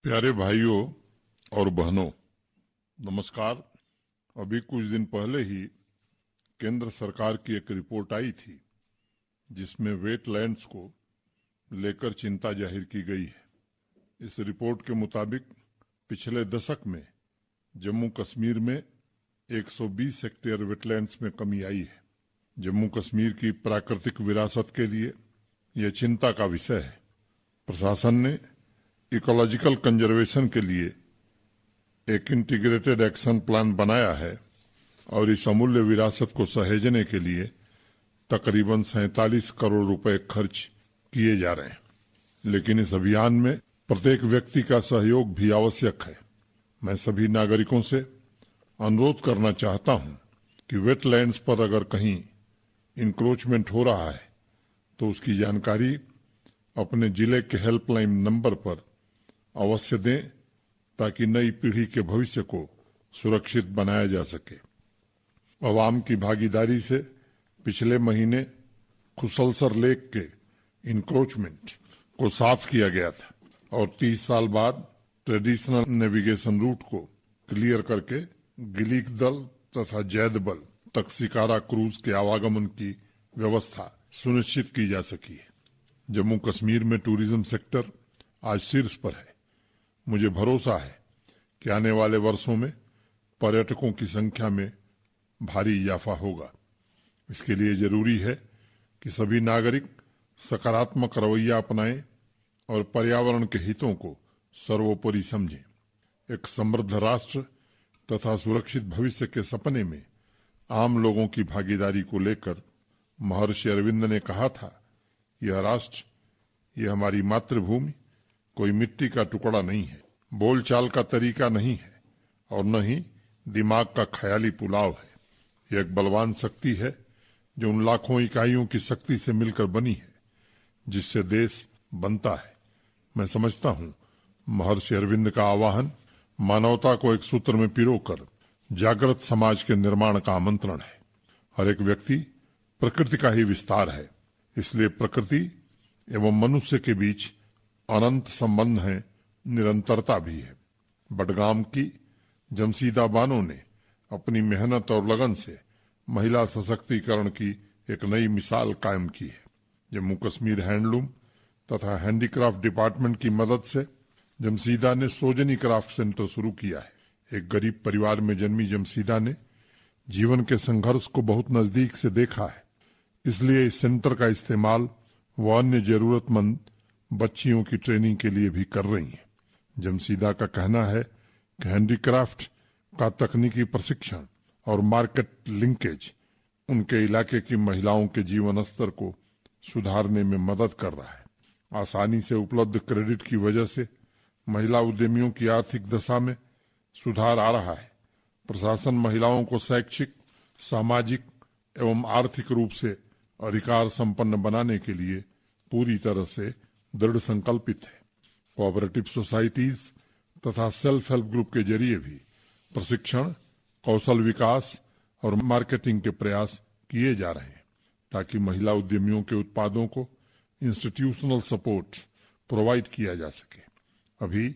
प्यारे भाइयों और बहनों, नमस्कार। अभी कुछ दिन पहले ही केंद्र सरकार की एक रिपोर्ट आई थी जिसमें वेटलैंड्स को लेकर चिंता जाहिर की गई है। इस रिपोर्ट के मुताबिक पिछले दशक में जम्मू कश्मीर में 120 हेक्टेयर वेटलैंड्स में कमी आई है। जम्मू कश्मीर की प्राकृतिक विरासत के लिए यह चिंता का विषय है। प्रशासन ने इकोलॉजिकल कंजर्वेशन के लिए एक इंटीग्रेटेड एक्शन प्लान बनाया है और इस अमूल्य विरासत को सहेजने के लिए तकरीबन 47 करोड़ रुपए खर्च किए जा रहे हैं। लेकिन इस अभियान में प्रत्येक व्यक्ति का सहयोग भी आवश्यक है। मैं सभी नागरिकों से अनुरोध करना चाहता हूं कि वेटलैंड्स पर अगर कहीं इंक्रोचमेंट हो रहा है तो उसकी जानकारी अपने जिले के हेल्पलाइन नंबर पर अवश्य दें ताकि नई पीढ़ी के भविष्य को सुरक्षित बनाया जा सके। अवाम की भागीदारी से पिछले महीने खुसलसर लेक के इंक्रोचमेंट को साफ किया गया था और 30 साल बाद ट्रेडिशनल नेविगेशन रूट को क्लियर करके गिलीकदल तथा जैदबल तक शिकारा क्रूज के आवागमन की व्यवस्था सुनिश्चित की जा सकी है। जम्मू कश्मीर में टूरिज्म सेक्टर आज शीर्ष पर है। मुझे भरोसा है कि आने वाले वर्षों में पर्यटकों की संख्या में भारी इजाफा होगा। इसके लिए जरूरी है कि सभी नागरिक सकारात्मक रवैया अपनाएं और पर्यावरण के हितों को सर्वोपरि समझें। एक समृद्ध राष्ट्र तथा सुरक्षित भविष्य के सपने में आम लोगों की भागीदारी को लेकर महर्षि अरविंद ने कहा था, यह राष्ट्र, यह हमारी मातृभूमि कोई मिट्टी का टुकड़ा नहीं है, बोलचाल का तरीका नहीं है और न ही दिमाग का ख्याली पुलाव है। यह एक बलवान शक्ति है जो उन लाखों इकाइयों की शक्ति से मिलकर बनी है जिससे देश बनता है। मैं समझता हूं महर्षि अरविंद का आह्वान मानवता को एक सूत्र में पिरोकर जागृत समाज के निर्माण का आमंत्रण है। हर एक व्यक्ति प्रकृति का ही विस्तार है, इसलिए प्रकृति एवं मनुष्य के बीच अनंत संबंध है, निरंतरता भी है। बडगाम की जमशीदा बानो ने अपनी मेहनत और लगन से महिला सशक्तिकरण की एक नई मिसाल कायम की है। जम्मू कश्मीर हैंडलूम तथा हैंडीक्राफ्ट डिपार्टमेंट की मदद से जमशीदा ने सोजनी क्राफ्ट सेंटर शुरू किया है। एक गरीब परिवार में जन्मी जमशीदा ने जीवन के संघर्ष को बहुत नजदीक से देखा है, इसलिए इस सेंटर का इस्तेमाल वो अन्य जरूरतमंद बच्चियों की ट्रेनिंग के लिए भी कर रही हैं। जमशीदा का कहना है कि हैंडीक्राफ्ट का तकनीकी प्रशिक्षण और मार्केट लिंकेज उनके इलाके की महिलाओं के जीवन स्तर को सुधारने में मदद कर रहा है। आसानी से उपलब्ध क्रेडिट की वजह से महिला उद्यमियों की आर्थिक दशा में सुधार आ रहा है। प्रशासन महिलाओं को शैक्षिक, सामाजिक एवं आर्थिक रूप से अधिकार संपन्न बनाने के लिए पूरी तरह से दृढ़ संकल्पित है। कोऑपरेटिव सोसाइटीज तथा सेल्फ हेल्प ग्रुप के जरिए भी प्रशिक्षण, कौशल विकास और मार्केटिंग के प्रयास किए जा रहे हैं ताकि महिला उद्यमियों के उत्पादों को इंस्टीट्यूशनल सपोर्ट प्रोवाइड किया जा सके। अभी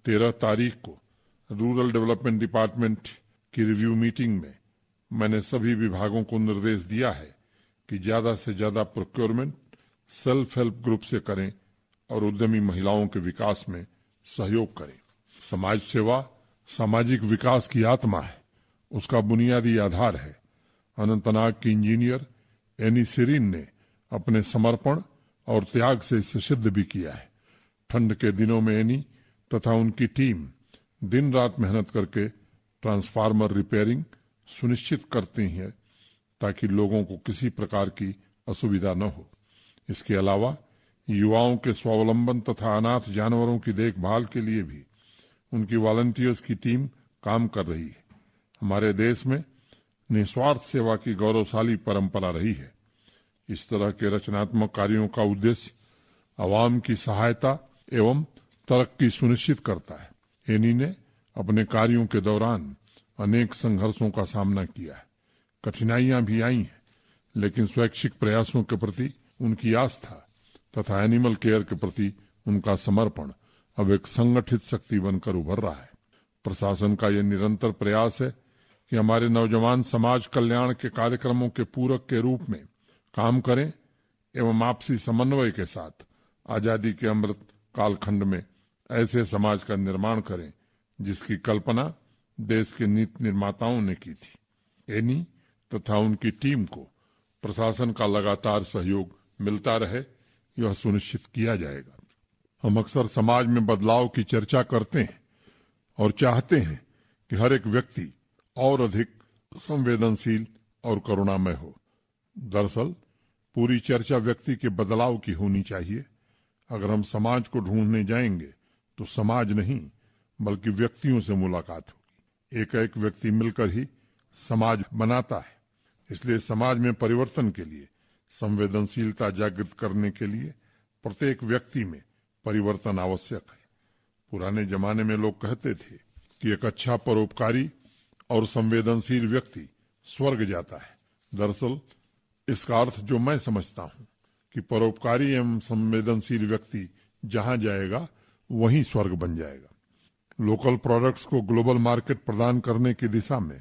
13 तारीख को रूरल डेवलपमेंट डिपार्टमेंट की रिव्यू मीटिंग में मैंने सभी विभागों को निर्देश दिया है कि ज्यादा से ज्यादा प्रोक्योरमेंट सेल्फ हेल्प ग्रुप से करें और उद्यमी महिलाओं के विकास में सहयोग करें। समाज सेवा सामाजिक विकास की आत्मा है, उसका बुनियादी आधार है। अनंतनाग की इंजीनियर एनी सिरीन ने अपने समर्पण और त्याग से इसे सिद्ध भी किया है। ठंड के दिनों में एनी तथा उनकी टीम दिन रात मेहनत करके ट्रांसफार्मर रिपेयरिंग सुनिश्चित करती हैं ताकि लोगों को किसी प्रकार की असुविधा न हो। इसके अलावा युवाओं के स्वावलंबन तथा अनाथ जानवरों की देखभाल के लिए भी उनकी वॉलंटियर्स की टीम काम कर रही है। हमारे देश में निस्वार्थ सेवा की गौरवशाली परंपरा रही है। इस तरह के रचनात्मक कार्यों का उद्देश्य आवाम की सहायता एवं तरक्की सुनिश्चित करता है। एनी ने अपने कार्यों के दौरान अनेक संघर्षों का सामना किया है। कठिनाइयां भी आई हैं, लेकिन स्वैच्छिक प्रयासों के प्रति उनकी आस्था तथा एनिमल केयर के प्रति उनका समर्पण अब एक संगठित शक्ति बनकर उभर रहा है। प्रशासन का यह निरंतर प्रयास है कि हमारे नौजवान समाज कल्याण के कार्यक्रमों के पूरक के रूप में काम करें एवं आपसी समन्वय के साथ आजादी के अमृत कालखंड में ऐसे समाज का निर्माण करें जिसकी कल्पना देश के नीति निर्माताओं ने की थी। एनी तथा उनकी टीम को प्रशासन का लगातार सहयोग मिलता रहे, यह सुनिश्चित किया जाएगा। हम अक्सर समाज में बदलाव की चर्चा करते हैं और चाहते हैं कि हर एक व्यक्ति और अधिक संवेदनशील और करुणामय हो। दरअसल पूरी चर्चा व्यक्ति के बदलाव की होनी चाहिए। अगर हम समाज को ढूंढने जाएंगे तो समाज नहीं बल्कि व्यक्तियों से मुलाकात होगी। एक व्यक्ति मिलकर ही समाज बनाता है। इसलिए समाज में परिवर्तन के लिए संवेदनशीलता जागृत करने के लिए प्रत्येक व्यक्ति में परिवर्तन आवश्यक है। पुराने जमाने में लोग कहते थे कि एक अच्छा परोपकारी और संवेदनशील व्यक्ति स्वर्ग जाता है। दरअसल इसका अर्थ जो मैं समझता हूं कि परोपकारी एवं संवेदनशील व्यक्ति जहां जाएगा वहीं स्वर्ग बन जाएगा। लोकल प्रोडक्ट्स को ग्लोबल मार्केट प्रदान करने की दिशा में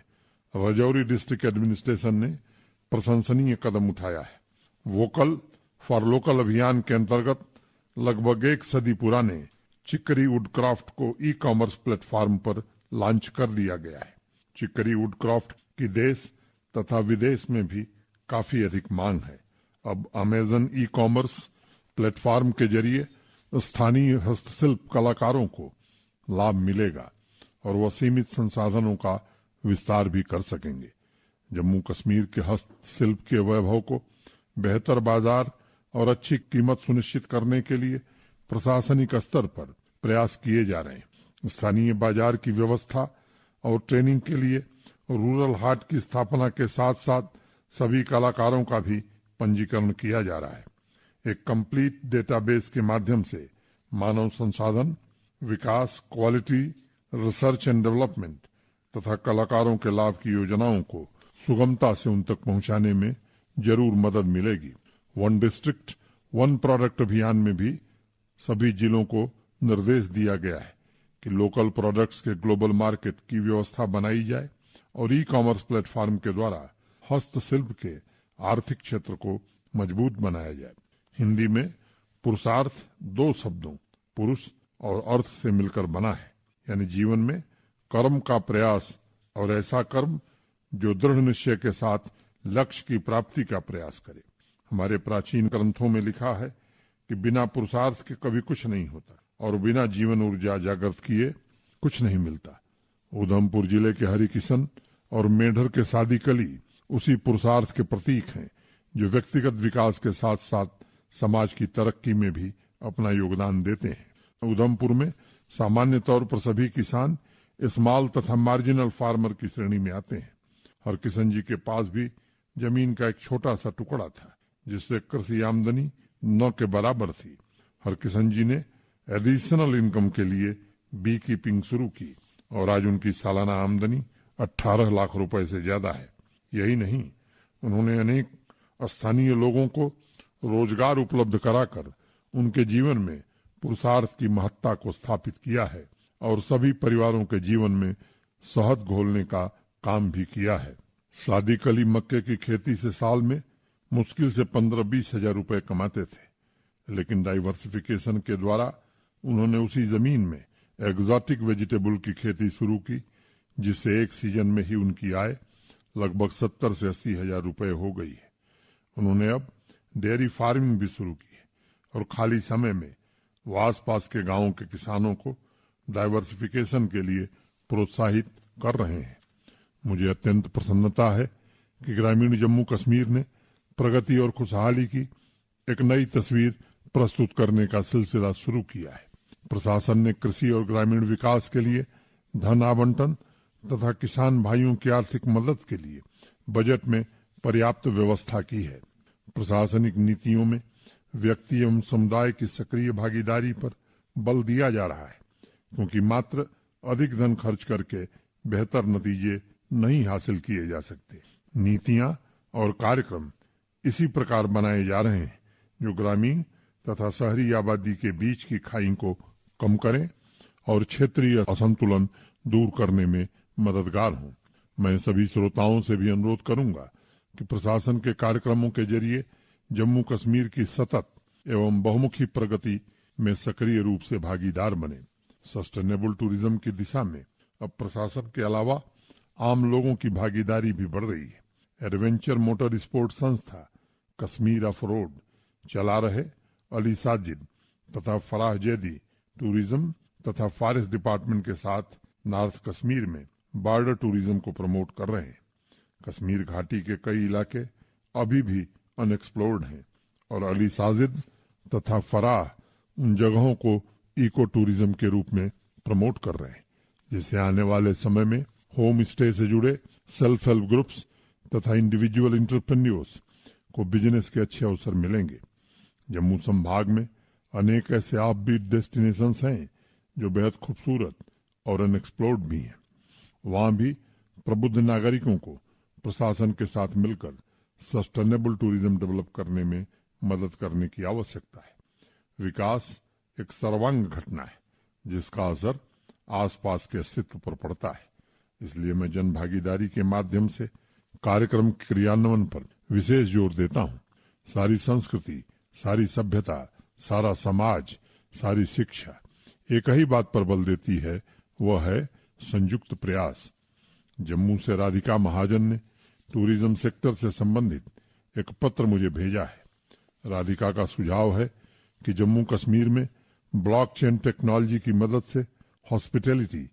राजौरी डिस्ट्रिक्ट एडमिनिस्ट्रेशन ने प्रशंसनीय कदम उठाया है। वोकल फॉर लोकल अभियान के अंतर्गत लगभग 1 सदी पुराने चिकरी वुडक्राफ्ट को ई-कॉमर्स प्लेटफॉर्म पर लॉन्च कर दिया गया है। चिकरी वुडक्राफ्ट की देश तथा विदेश में भी काफी अधिक मांग है। अब अमेजन ई-कॉमर्स प्लेटफॉर्म के जरिए स्थानीय हस्तशिल्प कलाकारों को लाभ मिलेगा और वह सीमित संसाधनों का विस्तार भी कर सकेंगे। जम्मू कश्मीर के हस्तशिल्प के वैभव को बेहतर बाजार और अच्छी कीमत सुनिश्चित करने के लिए प्रशासनिक स्तर पर प्रयास किए जा रहे हैं। स्थानीय बाजार की व्यवस्था और ट्रेनिंग के लिए रूरल हाट की स्थापना के साथ साथ सभी कलाकारों का भी पंजीकरण किया जा रहा है। एक कंप्लीट डेटाबेस के माध्यम से मानव संसाधन विकास, क्वालिटी, रिसर्च एंड डेवलपमेंट तथा कलाकारों के लाभ की योजनाओं को सुगमता से उन तक पहुंचाने में जरूर मदद मिलेगी। वन डिस्ट्रिक्ट वन प्रोडक्ट अभियान में भी सभी जिलों को निर्देश दिया गया है कि लोकल प्रोडक्ट्स के ग्लोबल मार्केट की व्यवस्था बनाई जाए और ई-कॉमर्स प्लेटफॉर्म के द्वारा हस्तशिल्प के आर्थिक क्षेत्र को मजबूत बनाया जाए। हिंदी में पुरुषार्थ 2 शब्दों पुरुष और अर्थ से मिलकर बना है, यानी जीवन में कर्म का प्रयास और ऐसा कर्म जो दृढ़ निश्चय के साथ लक्ष्य की प्राप्ति का प्रयास करे। हमारे प्राचीन ग्रंथों में लिखा है कि बिना पुरुषार्थ के कभी कुछ नहीं होता और बिना जीवन ऊर्जा जागृत किए कुछ नहीं मिलता। उधमपुर जिले के हरिकिशन और मेढर के सादीकली उसी पुरुषार्थ के प्रतीक हैं जो व्यक्तिगत विकास के साथ साथ समाज की तरक्की में भी अपना योगदान देते हैं। उधमपुर में सामान्य तौर पर सभी किसान स्मॉल तथा मार्जिनल फार्मर की श्रेणी में आते हैं। हरकिशन जी के पास भी जमीन का एक छोटा सा टुकड़ा था जिससे कृषि आमदनी न के बराबर थी। हरकिशन जी ने एडिशनल इनकम के लिए बी कीपिंग शुरू की और आज उनकी सालाना आमदनी 18 लाख रुपए से ज्यादा है। यही नहीं, उन्होंने अनेक स्थानीय लोगों को रोजगार उपलब्ध कराकर उनके जीवन में पुरुषार्थ की महत्ता को स्थापित किया है और सभी परिवारों के जीवन में शहद घोलने का काम भी किया है। सादीकली मक्के की खेती से साल में मुश्किल से 15-20 हजार रुपए कमाते थे, लेकिन डाइवर्सिफिकेशन के द्वारा उन्होंने उसी जमीन में एक्सोटिक वेजिटेबल की खेती शुरू की, जिससे एक सीजन में ही उनकी आय लगभग 70 से 80 हजार रुपए हो गई है। उन्होंने अब डेयरी फार्मिंग भी शुरू की है और खाली समय में वो आसपास के गांवों के किसानों को डाइवर्सिफिकेशन के लिए प्रोत्साहित कर रहे हैं। मुझे अत्यंत प्रसन्नता है कि ग्रामीण जम्मू कश्मीर ने प्रगति और खुशहाली की एक नई तस्वीर प्रस्तुत करने का सिलसिला शुरू किया है। प्रशासन ने कृषि और ग्रामीण विकास के लिए धन आवंटन तथा किसान भाइयों की आर्थिक मदद के लिए बजट में पर्याप्त व्यवस्था की है। प्रशासनिक नीतियों में व्यक्ति एवं समुदाय की सक्रिय भागीदारी पर बल दिया जा रहा है, क्योंकि मात्र अधिक धन खर्च करके बेहतर नतीजे नहीं हासिल किए जा सकते। नीतियां और कार्यक्रम इसी प्रकार बनाए जा रहे हैं जो ग्रामीण तथा शहरी आबादी के बीच की खाई को कम करें और क्षेत्रीय असंतुलन दूर करने में मददगार हों। मैं सभी श्रोताओं से भी अनुरोध करूंगा कि प्रशासन के कार्यक्रमों के जरिए जम्मू कश्मीर की सतत एवं बहुमुखी प्रगति में सक्रिय रूप से भागीदार बने। सस्टेनेबल टूरिज्म की दिशा में अब प्रशासन के अलावा आम लोगों की भागीदारी भी बढ़ रही है। एडवेंचर मोटर स्पोर्ट्स संस्था कश्मीर ऑफ रोड चला रहे अली साजिद तथा फराह जैदी टूरिज्म तथा फॉरेस्ट डिपार्टमेंट के साथ नॉर्थ कश्मीर में बॉर्डर टूरिज्म को प्रमोट कर रहे हैं। कश्मीर घाटी के कई इलाके अभी भी अनएक्सप्लोर्ड हैं और अली साजिद तथा फराह उन जगहों को इको टूरिज्म के रूप में प्रमोट कर रहे हैं, जिससे आने वाले समय में होम स्टे से जुड़े सेल्फ हेल्प ग्रुप्स तथा इंडिविजुअल एंटरप्रेन्योर्स को बिजनेस के अच्छे अवसर मिलेंगे। जम्मू संभाग में अनेक ऐसे ऑफबीट डेस्टिनेशंस हैं जो बेहद खूबसूरत और अनएक्सप्लोर्ड भी हैं। वहां भी प्रबुद्ध नागरिकों को प्रशासन के साथ मिलकर सस्टेनेबल टूरिज्म डेवलप करने में मदद करने की आवश्यकता है। विकास एक सर्वांग घटना है जिसका असर आसपास के अस्तित्व पर पड़ता है। इसलिए मैं जन भागीदारी के माध्यम से कार्यक्रम के क्रियान्वयन पर विशेष जोर देता हूं। सारी संस्कृति, सारी सभ्यता, सारा समाज, सारी शिक्षा एक ही बात पर बल देती है, वह है संयुक्त प्रयास। जम्मू से राधिका महाजन ने टूरिज्म सेक्टर से संबंधित एक पत्र मुझे भेजा है। राधिका का सुझाव है कि जम्मू कश्मीर में ब्लॉकचेन टेक्नोलॉजी की मदद से हॉस्पिटैलिटी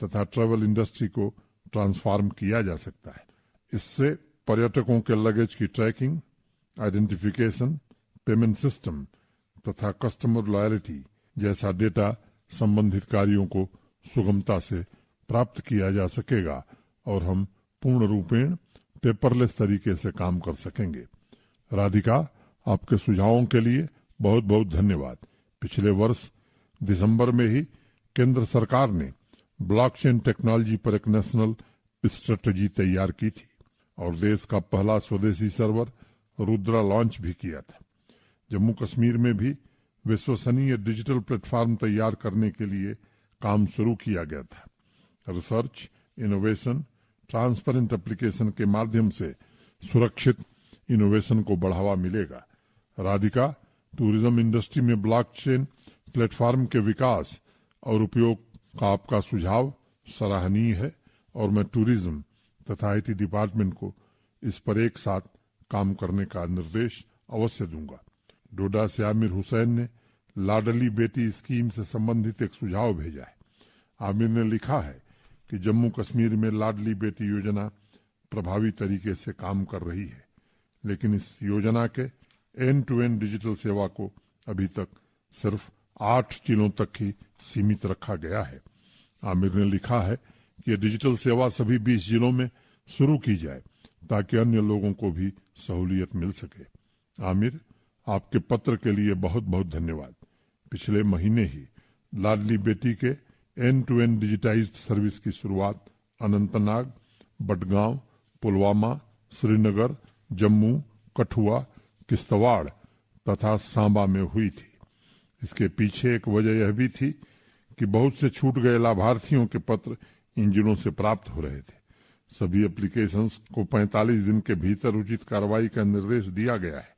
तथा ट्रैवल इंडस्ट्री को ट्रांसफॉर्म किया जा सकता है। इससे पर्यटकों के लगेज की ट्रैकिंग, आइडेंटिफिकेशन, पेमेंट सिस्टम तथा कस्टमर लॉयल्टी जैसा डेटा संबंधित कार्यों को सुगमता से प्राप्त किया जा सकेगा और हम पूर्ण रूपेण पेपरलेस तरीके से काम कर सकेंगे। राधिका, आपके सुझावों के लिए बहुत बहुत धन्यवाद। पिछले वर्ष दिसंबर में ही केंद्र सरकार ने ब्लॉकचेन टेक्नोलॉजी पर एक नेशनल स्ट्रेटजी तैयार की थी और देश का पहला स्वदेशी सर्वर रुद्रा लॉन्च भी किया था। जम्मू कश्मीर में भी विश्वसनीय डिजिटल प्लेटफॉर्म तैयार करने के लिए काम शुरू किया गया था। रिसर्च, इनोवेशन, ट्रांसपेरेंट एप्लीकेशन के माध्यम से सुरक्षित इनोवेशन को बढ़ावा मिलेगा। राधिका, टूरिज्म इंडस्ट्री में ब्लॉकचेन प्लेटफॉर्म के विकास और उपयोग का आपका सुझाव सराहनीय है और मैं टूरिज्म तथा आईटी डिपार्टमेंट को इस पर एक साथ काम करने का निर्देश अवश्य दूंगा। डोडा से आमिर हुसैन ने लाडली बेटी स्कीम से संबंधित एक सुझाव भेजा है। आमिर ने लिखा है कि जम्मू कश्मीर में लाडली बेटी योजना प्रभावी तरीके से काम कर रही है, लेकिन इस योजना के एंड टू एंड डिजिटल सेवा को अभी तक सिर्फ 8 जिलों तक ही सीमित रखा गया है। आमिर ने लिखा है कि यह डिजिटल सेवा सभी 20 जिलों में शुरू की जाए ताकि अन्य लोगों को भी सहूलियत मिल सके। आमिर, आपके पत्र के लिए बहुत बहुत धन्यवाद। पिछले महीने ही लाडली बेटी के end to end digitized service की शुरुआत अनंतनाग, बडगांव, पुलवामा, श्रीनगर, जम्मू, कठुआ, किश्तवाड़ तथा सांबा में हुई थी। इसके पीछे एक वजह यह भी थी कि बहुत से छूट गए लाभार्थियों के पत्र इन जिलों से प्राप्त हो रहे थे। सभी एप्लीकेशंस को 45 दिन के भीतर उचित कार्रवाई का निर्देश दिया गया है।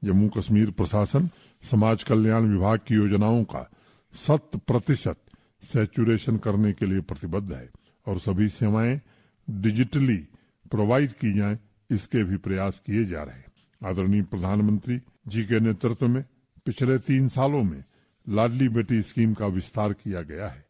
जम्मू कश्मीर प्रशासन समाज कल्याण विभाग की योजनाओं का 100% सैचुरेशन करने के लिए प्रतिबद्ध है और सभी सेवाएं डिजिटली प्रोवाइड की जाएं, इसके भी प्रयास किए जा रहे हैं। आदरणीय प्रधानमंत्री जी के नेतृत्व में पिछले 3 सालों में लाडली बेटी स्कीम का विस्तार किया गया है।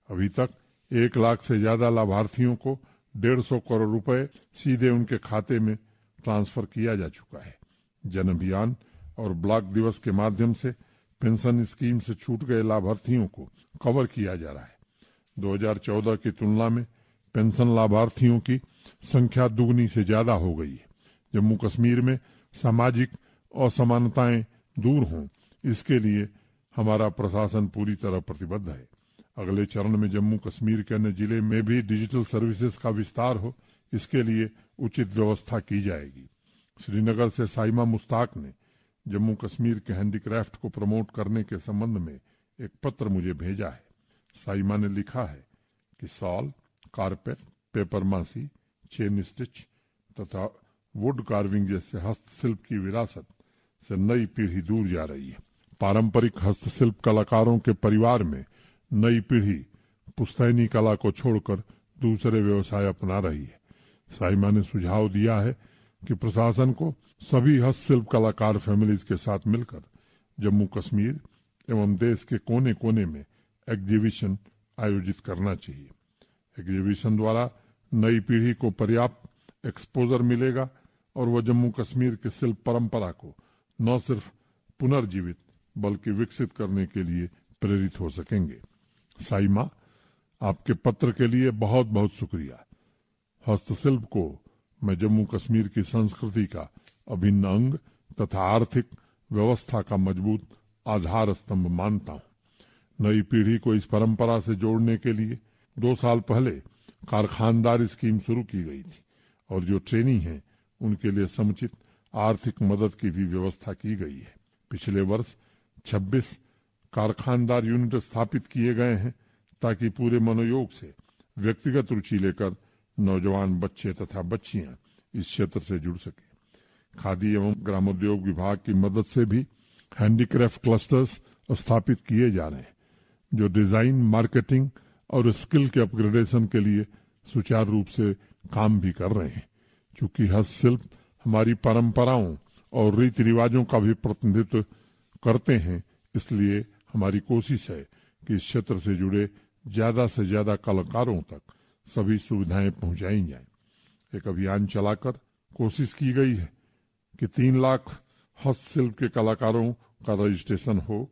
अभी तक 1 लाख से ज्यादा लाभार्थियों को 150 करोड़ रुपए सीधे उनके खाते में ट्रांसफर किया जा चुका है। जन अभियान और ब्लॉक दिवस के माध्यम से पेंशन स्कीम से छूट गए लाभार्थियों को कवर किया जा रहा है। 2014 की तुलना में पेंशन लाभार्थियों की संख्या दुगनी से ज्यादा हो गई है। जम्मू कश्मीर में सामाजिक असमानताएं दूर हों, इसके लिए हमारा प्रशासन पूरी तरह प्रतिबद्ध है। अगले चरण में जम्मू कश्मीर के अन्य जिले में भी डिजिटल सर्विसेज का विस्तार हो, इसके लिए उचित व्यवस्था की जाएगी। श्रीनगर से साइमा मुश्ताक ने जम्मू कश्मीर के हैंडीक्राफ्ट को प्रमोट करने के संबंध में एक पत्र मुझे भेजा है। साइमा ने लिखा है कि शॉल, कारपेट, पेपर मासी, चेन स्टिच तथा वुड कार्विंग जैसे हस्तशिल्प की विरासत से नई पीढ़ी दूर जा रही है। पारंपरिक हस्तशिल्प कलाकारों के परिवार में नई पीढ़ी पुश्तैनी कला को छोड़कर दूसरे व्यवसाय अपना रही है। साइमा ने सुझाव दिया है कि प्रशासन को सभी हस्तशिल्प कलाकार फैमिलीज के साथ मिलकर जम्मू कश्मीर एवं देश के कोने कोने में एग्जीबिशन आयोजित करना चाहिए। एग्जीबिशन द्वारा नई पीढ़ी को पर्याप्त एक्सपोजर मिलेगा और वह जम्मू कश्मीर की शिल्प परंपरा को न सिर्फ पुनर्जीवित बल्कि विकसित करने के लिए प्रेरित हो सकेंगे। साइमा, आपके पत्र के लिए बहुत बहुत शुक्रिया। हस्तशिल्प को मैं जम्मू कश्मीर की संस्कृति का अभिन्न अंग तथा आर्थिक व्यवस्था का मजबूत आधार स्तंभ मानता हूं। नई पीढ़ी को इस परंपरा से जोड़ने के लिए 2 साल पहले कारखानदारी स्कीम शुरू की गई थी और जो ट्रेनी हैं उनके लिए समुचित आर्थिक मदद की भी व्यवस्था की गई है। पिछले वर्ष 26 कारखानदार यूनिट स्थापित किए गए हैं ताकि पूरे मनोयोग से व्यक्तिगत रुचि लेकर नौजवान बच्चे तथा बच्चियां इस क्षेत्र से जुड़ सके। खादी एवं ग्रामोद्योग विभाग की मदद से भी हैंडीक्राफ्ट क्लस्टर्स स्थापित किए जा रहे हैं जो डिजाइन, मार्केटिंग और स्किल के अपग्रेडेशन के लिए सुचारू रूप से काम भी कर रहे हैं। चूंकि हस्तशिल्प हमारी परंपराओं और रीति रिवाजों का भी प्रतिनिधित्व करते हैं, इसलिए हमारी कोशिश है कि इस क्षेत्र से जुड़े ज्यादा से ज्यादा कलाकारों तक सभी सुविधाएं पहुंचाई जाएं। एक अभियान चलाकर कोशिश की गई है कि 3 लाख हस्तशिल्प के कलाकारों का रजिस्ट्रेशन हो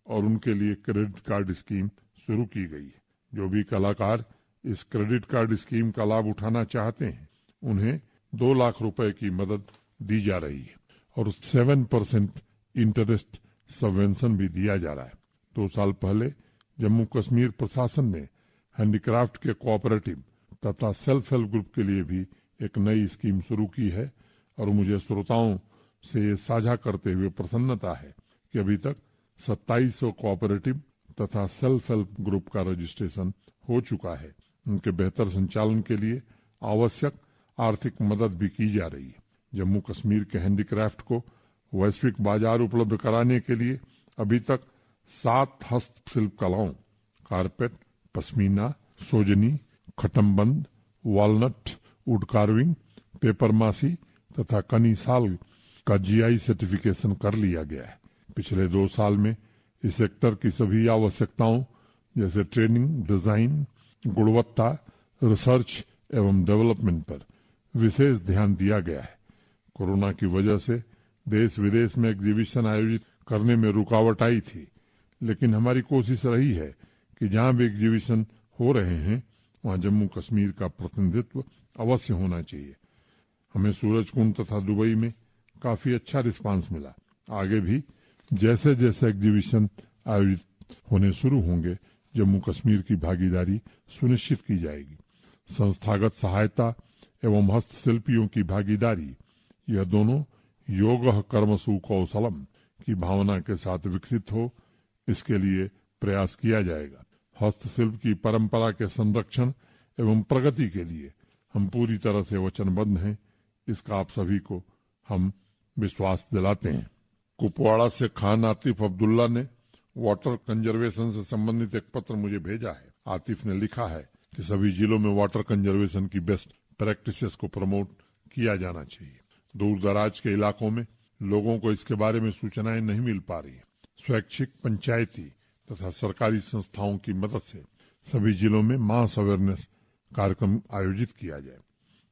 और उनके लिए क्रेडिट कार्ड स्कीम शुरू की गई है। जो भी कलाकार इस क्रेडिट कार्ड स्कीम का लाभ उठाना चाहते हैं उन्हें 2 लाख रुपए की मदद दी जा रही है और 7% इंटरेस्ट सबवेंशन भी दिया जा रहा है। 2 साल पहले जम्मू कश्मीर प्रशासन ने हैंडीक्राफ्ट के कोऑपरेटिव तथा सेल्फ हेल्प ग्रुप के लिए भी एक नई स्कीम शुरू की है और मुझे श्रोताओं से ये साझा करते हुए प्रसन्नता है कि अभी तक 2700 कोऑपरेटिव तथा सेल्फ हेल्प ग्रुप का रजिस्ट्रेशन हो चुका है। उनके बेहतर संचालन के लिए आवश्यक आर्थिक मदद भी की जा रही है। जम्मू कश्मीर के हैंडीक्राफ्ट को वैश्विक बाजार उपलब्ध कराने के लिए अभी तक 7 हस्तशिल्प कलाओं carpet, pashmina, सोजनी, खटमबंद, walnut, wood carving, paper मासी तथा कनी साल का जीआई सर्टिफिकेशन कर लिया गया है। पिछले 2 साल में इस सेक्टर की सभी आवश्यकताओं जैसे ट्रेनिंग, डिजाइन, गुणवत्ता, रिसर्च एवं डेवलपमेंट पर विशेष ध्यान दिया गया है। कोरोना की वजह से देश विदेश में एग्जीबिशन आयोजित करने में रुकावट आई थी, लेकिन हमारी कोशिश रही है कि जहां भी एग्जीबिशन हो रहे हैं वहां जम्मू कश्मीर का प्रतिनिधित्व अवश्य होना चाहिए। हमें सूरजकुंड तथा दुबई में काफी अच्छा रिस्पांस मिला। आगे भी जैसे जैसे एग्जीबिशन आयोजित होने शुरू होंगे जम्मू कश्मीर की भागीदारी सुनिश्चित की जाएगी। संस्थागत सहायता एवं हस्तशिल्पियों की भागीदारी, यह दोनों योगः कर्मसु कौशलम की भावना के साथ विकसित हो, इसके लिए प्रयास किया जाएगा। हस्तशिल्प की परंपरा के संरक्षण एवं प्रगति के लिए हम पूरी तरह से वचनबद्ध हैं, इसका आप सभी को हम विश्वास दिलाते हैं। कुपवाड़ा से खान आतिफ अब्दुल्ला ने वाटर कंजर्वेशन से संबंधित एक पत्र मुझे भेजा है। आतिफ ने लिखा है कि सभी जिलों में वाटर कंजर्वेशन की बेस्ट प्रैक्टिसेस को प्रमोट किया जाना चाहिए। दूर दराज के इलाकों में लोगों को इसके बारे में सूचनाएं नहीं मिल पा रही है। स्वैच्छिक, पंचायती तथा सरकारी संस्थाओं की मदद से सभी जिलों में मास अवेयरनेस कार्यक्रम आयोजित किया जाए।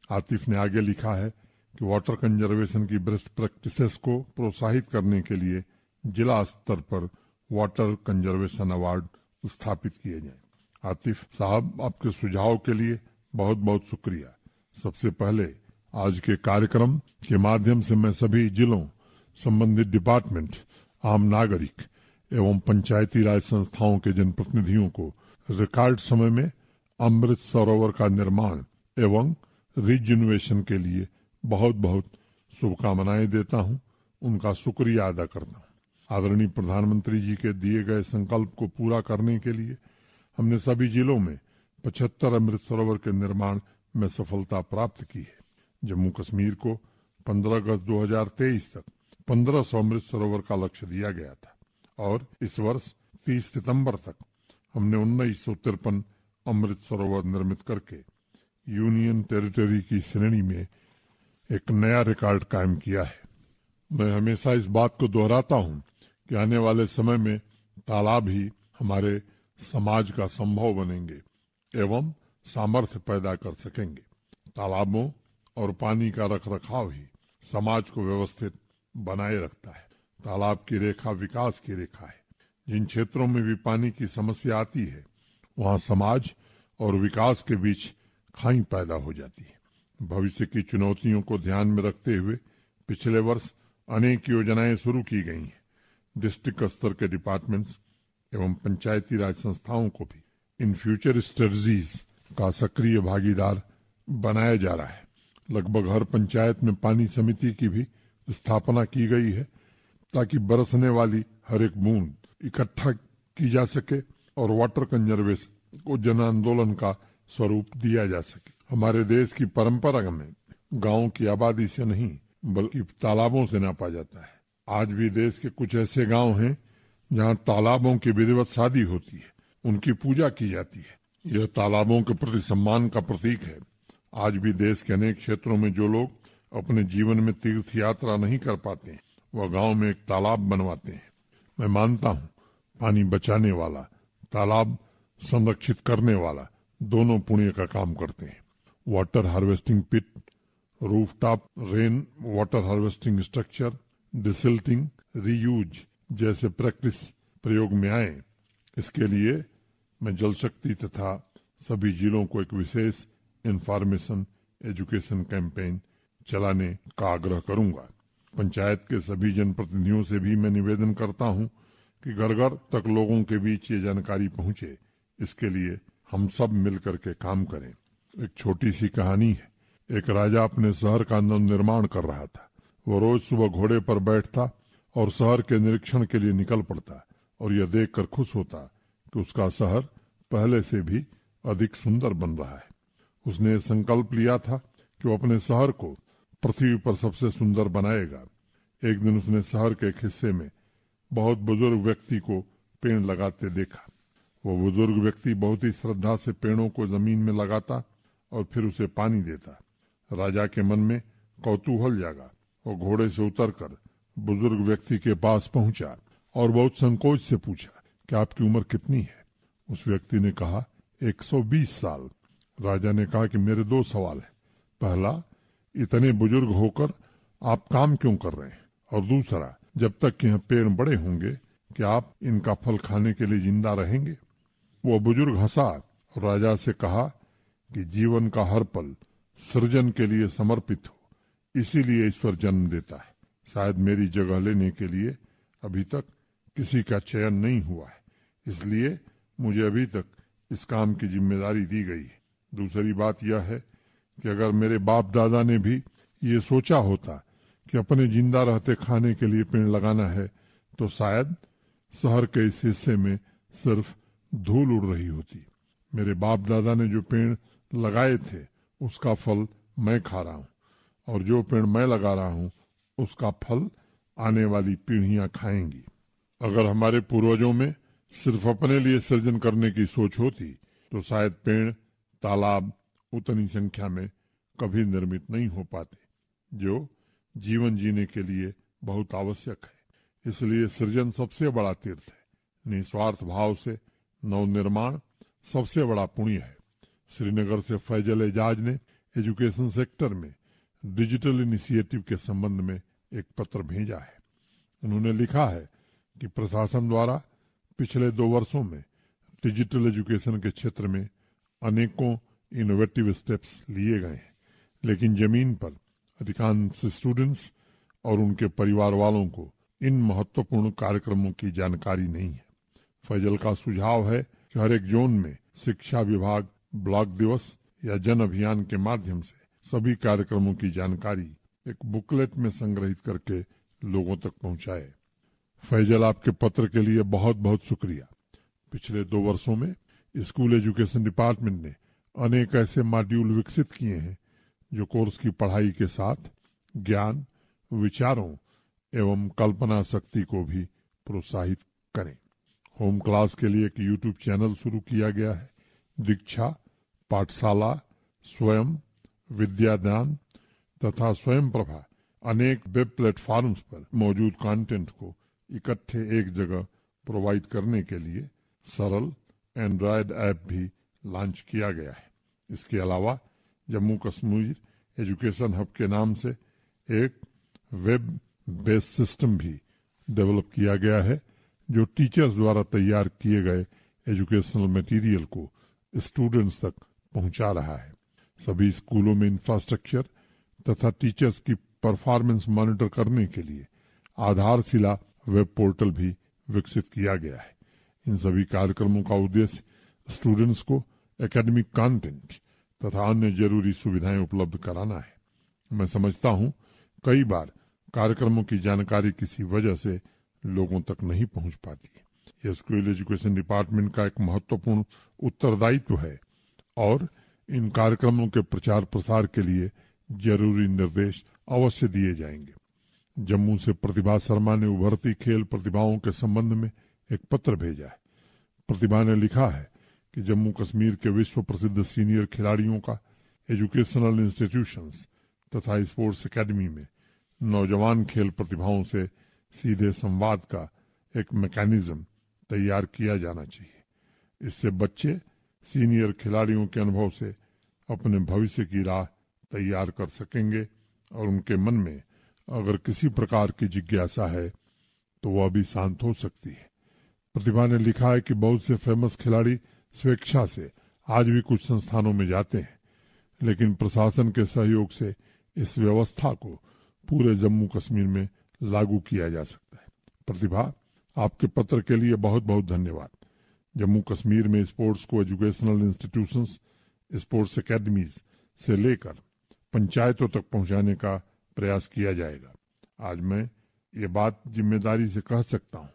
आतिफ ने आगे लिखा है कि वाटर कंजर्वेशन की बेस्ट प्रैक्टिसेस को प्रोत्साहित करने के लिए जिला स्तर पर वाटर कंजर्वेशन अवार्ड स्थापित किए जाएं। आतिफ साहब, आपके सुझाव के लिए बहुत बहुत शुक्रिया। सबसे पहले आज के कार्यक्रम के माध्यम से मैं सभी जिलों, संबंधित डिपार्टमेंट, आम नागरिक एवं पंचायती राज संस्थाओं के जनप्रतिनिधियों को रिकॉर्ड समय में अमृत सरोवर का निर्माण एवं रिजुनवेशन के लिए बहुत बहुत शुभकामनाएं देता हूं, उनका शुक्रिया अदा करता हूं। आदरणीय प्रधानमंत्री जी के दिए गए संकल्प को पूरा करने के लिए हमने सभी जिलों में 75 अमृत सरोवर के निर्माण में सफलता प्राप्त की है। जम्मू कश्मीर को 15 अगस्त 2023 तक 1500 अमृत सरोवर का लक्ष्य दिया गया था और इस वर्ष 30 सितंबर तक हमने 1953 अमृत सरोवर निर्मित करके यूनियन टेरिटरी की श्रेणी में एक नया रिकॉर्ड कायम किया है। मैं हमेशा इस बात को दोहराता हूं कि आने वाले समय में तालाब ही हमारे समाज का संभव बनेंगे एवं सामर्थ्य पैदा कर सकेंगे। तालाबों और पानी का रखरखाव ही समाज को व्यवस्थित बनाए रखता है। तालाब की रेखा विकास की रेखा है। जिन क्षेत्रों में भी पानी की समस्या आती है वहां समाज और विकास के बीच खाई पैदा हो जाती है। भविष्य की चुनौतियों को ध्यान में रखते हुए पिछले वर्ष अनेक योजनाएं शुरू की गई हैं। डिस्ट्रिक्ट स्तर के डिपार्टमेंट्स एवं पंचायती राज संस्थाओं को भी इन फ्यूचर स्ट्रेटजीज का सक्रिय भागीदार बनाया जा रहा है। लगभग हर पंचायत में पानी समिति की भी स्थापना की गई है ताकि बरसने वाली हर एक बूंद इकट्ठा की जा सके और वाटर कंजर्वेशन को जन आंदोलन का स्वरूप दिया जा सके। हमारे देश की परंपरा में गांव की आबादी से नहीं बल्कि तालाबों से नापा जाता है। आज भी देश के कुछ ऐसे गांव हैं जहां तालाबों की विधिवत शादी होती है, उनकी पूजा की जाती है। यह तालाबों के प्रति सम्मान का प्रतीक है। आज भी देश के अनेक क्षेत्रों में जो लोग अपने जीवन में तीर्थ यात्रा नहीं कर पाते हैं वह गांव में एक तालाब बनवाते हैं। मैं मानता हूं पानी बचाने वाला, तालाब संरक्षित करने वाला दोनों पुण्य का काम करते हैं। Water harvesting pit, rooftop rain water harvesting structure, desilting, reuse जैसे प्रैक्टिस प्रयोग में आए, इसके लिए मैं जल शक्ति तथा सभी जिलों को एक विशेष इंफॉर्मेशन एजुकेशन कैंपेन चलाने का आग्रह करूंगा। पंचायत के सभी जनप्रतिनिधियों से भी मैं निवेदन करता हूं कि घर घर तक लोगों के बीच ये जानकारी पहुंचे। इसके लिए हम सब मिलकर के काम करें। एक छोटी सी कहानी है। एक राजा अपने शहर का नवनिर्माण कर रहा था। वो रोज सुबह घोड़े पर बैठता और शहर के निरीक्षण के लिए निकल पड़ता और यह देखकर खुश होता कि उसका शहर पहले से भी अधिक सुंदर बन रहा है। उसने संकल्प लिया था कि वो अपने शहर को पृथ्वी पर सबसे सुंदर बनाएगा। एक दिन उसने शहर के एक हिस्से में बहुत बुजुर्ग व्यक्ति को पेड़ लगाते देखा। वो बुजुर्ग व्यक्ति बहुत ही श्रद्धा से पेड़ों को जमीन में लगाता और फिर उसे पानी देता। राजा के मन में कौतूहल जागा। वो घोड़े से उतरकर बुजुर्ग व्यक्ति के पास पहुंचा और बहुत संकोच से पूछा कि आपकी उम्र कितनी है। उस व्यक्ति ने कहा 120 साल। राजा ने कहा कि मेरे 2 सवाल हैं। पहला, इतने बुजुर्ग होकर आप काम क्यों कर रहे हैं? और दूसरा, जब तक यह पेड़ बड़े होंगे क्या आप इनका फल खाने के लिए जिंदा रहेंगे? वो बुजुर्ग हंसा और राजा से कहा कि जीवन का हर पल सृजन के लिए समर्पित हो, इसीलिए ईश्वर जन्म देता है। शायद मेरी जगह लेने के लिए अभी तक किसी का चयन नहीं हुआ है, इसलिए मुझे अभी तक इस काम की जिम्मेदारी दी गई है। दूसरी बात यह है कि अगर मेरे बाप दादा ने भी ये सोचा होता कि अपने जिंदा रहते खाने के लिए पेड़ लगाना है तो शायद शहर के इस हिस्से में सिर्फ धूल उड़ रही होती। मेरे बाप दादा ने जो पेड़ लगाए थे उसका फल मैं खा रहा हूं और जो पेड़ मैं लगा रहा हूं उसका फल आने वाली पीढ़ियां खाएंगी। अगर हमारे पूर्वजों में सिर्फ अपने लिए सृजन करने की सोच होती तो शायद पेड़, तालाब उतनी संख्या में कभी निर्मित नहीं हो पाते, जो जीवन जीने के लिए बहुत आवश्यक है। इसलिए सृजन सबसे बड़ा तीर्थ है। निस्वार्थ भाव से नवनिर्माण सबसे बड़ा पुण्य है। श्रीनगर से फैजल एजाज ने एजुकेशन सेक्टर में डिजिटल इनिशिएटिव के संबंध में एक पत्र भेजा है। उन्होंने लिखा है कि प्रशासन द्वारा पिछले 2 वर्षों में डिजिटल एजुकेशन के क्षेत्र में अनेकों इनोवेटिव स्टेप्स लिए गए हैं, लेकिन जमीन पर अधिकांश स्टूडेंट्स और उनके परिवार वालों को इन महत्वपूर्ण कार्यक्रमों की जानकारी नहीं है। फैजल का सुझाव है कि हर एक जोन में शिक्षा विभाग ब्लॉक दिवस या जन अभियान के माध्यम से सभी कार्यक्रमों की जानकारी एक बुकलेट में संग्रहित करके लोगों तक पहुंचाए। फैजल, आपके पत्र के लिए बहुत बहुत शुक्रिया। पिछले 2 वर्षों में स्कूल एजुकेशन डिपार्टमेंट ने अनेक ऐसे मॉड्यूल विकसित किए हैं जो कोर्स की पढ़ाई के साथ ज्ञान, विचारों एवं कल्पना शक्ति को भी प्रोत्साहित करें। होम क्लास के लिए एक यूट्यूब चैनल शुरू किया गया है। दीक्षा, पाठशाला, स्वयं, विद्यादान तथा स्वयं प्रभा अनेक वेब प्लेटफॉर्म्स पर मौजूद कंटेंट को इकट्ठे एक जगह प्रोवाइड करने के लिए सरल एंड्रॉयड ऐप भी लॉन्च किया गया है। इसके अलावा जम्मू कश्मीर एजुकेशन हब के नाम से एक वेब बेस्ड सिस्टम भी डेवलप किया गया है जो टीचर्स द्वारा तैयार किए गए एजुकेशनल मटेरियल को स्टूडेंट्स तक पहुंचा रहा है। सभी स्कूलों में इंफ्रास्ट्रक्चर तथा टीचर्स की परफॉर्मेंस मॉनिटर करने के लिए आधारशिला वेब पोर्टल भी विकसित किया गया है। इन सभी कार्यक्रमों का उद्देश्य स्टूडेंट्स को एकेडमिक कंटेंट तथा अन्य जरूरी सुविधाएं उपलब्ध कराना है। मैं समझता हूं कई बार कार्यक्रमों की जानकारी किसी वजह से लोगों तक नहीं पहुंच पाती है। यह स्कूल एजुकेशन डिपार्टमेंट का एक महत्वपूर्ण उत्तरदायित्व है और इन कार्यक्रमों के प्रचार प्रसार के लिए जरूरी निर्देश अवश्य दिए जाएंगे। जम्मू से प्रतिभा शर्मा ने उभरती खेल प्रतिभाओं के संबंध में एक पत्र भेजा है। प्रतिभा ने लिखा है कि जम्मू कश्मीर के विश्व प्रसिद्ध सीनियर खिलाड़ियों का एजुकेशनल इंस्टीट्यूशंस तथा स्पोर्ट्स एकेडमी में नौजवान खेल प्रतिभाओं से सीधे संवाद का एक मैकेनिज्म तैयार किया जाना चाहिए। इससे बच्चे सीनियर खिलाड़ियों के अनुभव से अपने भविष्य की राह तैयार कर सकेंगे और उनके मन में अगर किसी प्रकार की जिज्ञासा है तो वह भी शांत हो सकती है। प्रतिभा ने लिखा है कि बहुत से फेमस खिलाड़ी स्वेच्छा से आज भी कुछ संस्थानों में जाते हैं, लेकिन प्रशासन के सहयोग से इस व्यवस्था को पूरे जम्मू कश्मीर में लागू किया जा सकता है। प्रतिभा, आपके पत्र के लिए बहुत बहुत धन्यवाद। जम्मू कश्मीर में स्पोर्ट्स को एजुकेशनल इंस्टीट्यूशंस, स्पोर्ट्स एकेडमीज से लेकर पंचायतों तक पहुंचाने का प्रयास किया जाएगा। आज मैं ये बात जिम्मेदारी से कह सकता हूं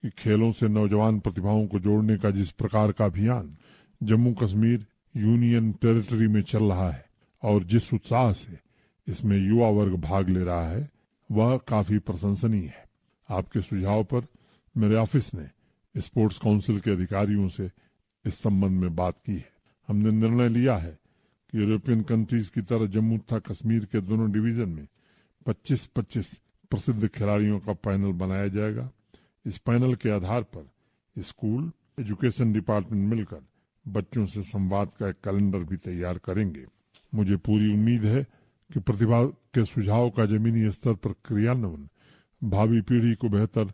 कि खेलों से नौजवान प्रतिभाओं को जोड़ने का जिस प्रकार का अभियान जम्मू कश्मीर यूनियन टेरिटरी में चल रहा है और जिस उत्साह से इसमें युवा वर्ग भाग ले रहा है वह काफी प्रशंसनीय है। आपके सुझाव पर मेरे ऑफिस ने स्पोर्ट्स काउंसिल के अधिकारियों से इस संबंध में बात की है। हमने निर्णय लिया है कि यूरोपियन कंट्रीज की तरह जम्मू तथा कश्मीर के दोनों डिवीजन में 25-25 प्रसिद्ध खिलाड़ियों का पैनल बनाया जाएगा। इस पैनल के आधार पर स्कूल एजुकेशन डिपार्टमेंट मिलकर बच्चों से संवाद का एक कैलेंडर भी तैयार करेंगे। मुझे पूरी उम्मीद है कि प्रतिभा के सुझाव का जमीनी स्तर पर क्रियान्वयन भावी पीढ़ी को बेहतर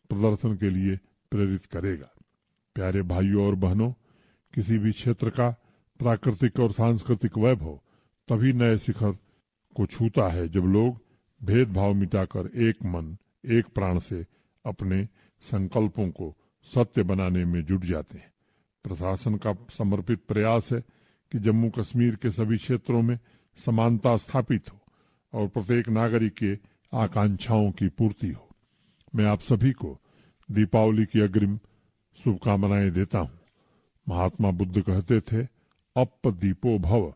प्रदर्शन के लिए प्रेरित करेगा। प्यारे भाइयों और बहनों, किसी भी क्षेत्र का प्राकृतिक और सांस्कृतिक वैभव तभी नए शिखर को छूता है जब लोग भेदभाव मिटाकर एक मन एक प्राण से अपने संकल्पों को सत्य बनाने में जुट जाते हैं। प्रशासन का समर्पित प्रयास है कि जम्मू कश्मीर के सभी क्षेत्रों में समानता स्थापित हो और प्रत्येक नागरिक के आकांक्षाओं की पूर्ति हो। मैं आप सभी को दीपावली की अग्रिम शुभकामनाएं देता हूं। महात्मा बुद्ध कहते थे, अप दीपो भव,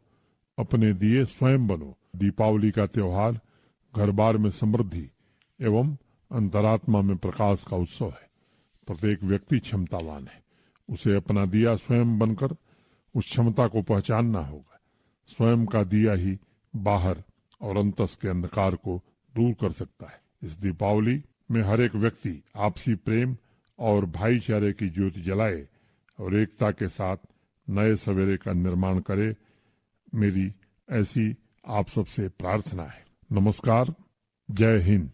अपने दिए स्वयं बनो। दीपावली का त्योहार घर बार में समृद्धि एवं अंतरात्मा में प्रकाश का उत्सव है। प्रत्येक व्यक्ति क्षमतावान है, उसे अपना दिया स्वयं बनकर उस क्षमता को पहचानना होगा। स्वयं का दिया ही बाहर और अंतस के अंधकार को दूर कर सकता है। इस दीपावली में हर एक व्यक्ति आपसी प्रेम और भाईचारे की ज्योति जलाए और एकता के साथ नए सवेरे का निर्माण करे, मेरी ऐसी आप सबसे प्रार्थना है। नमस्कार, जय हिंद।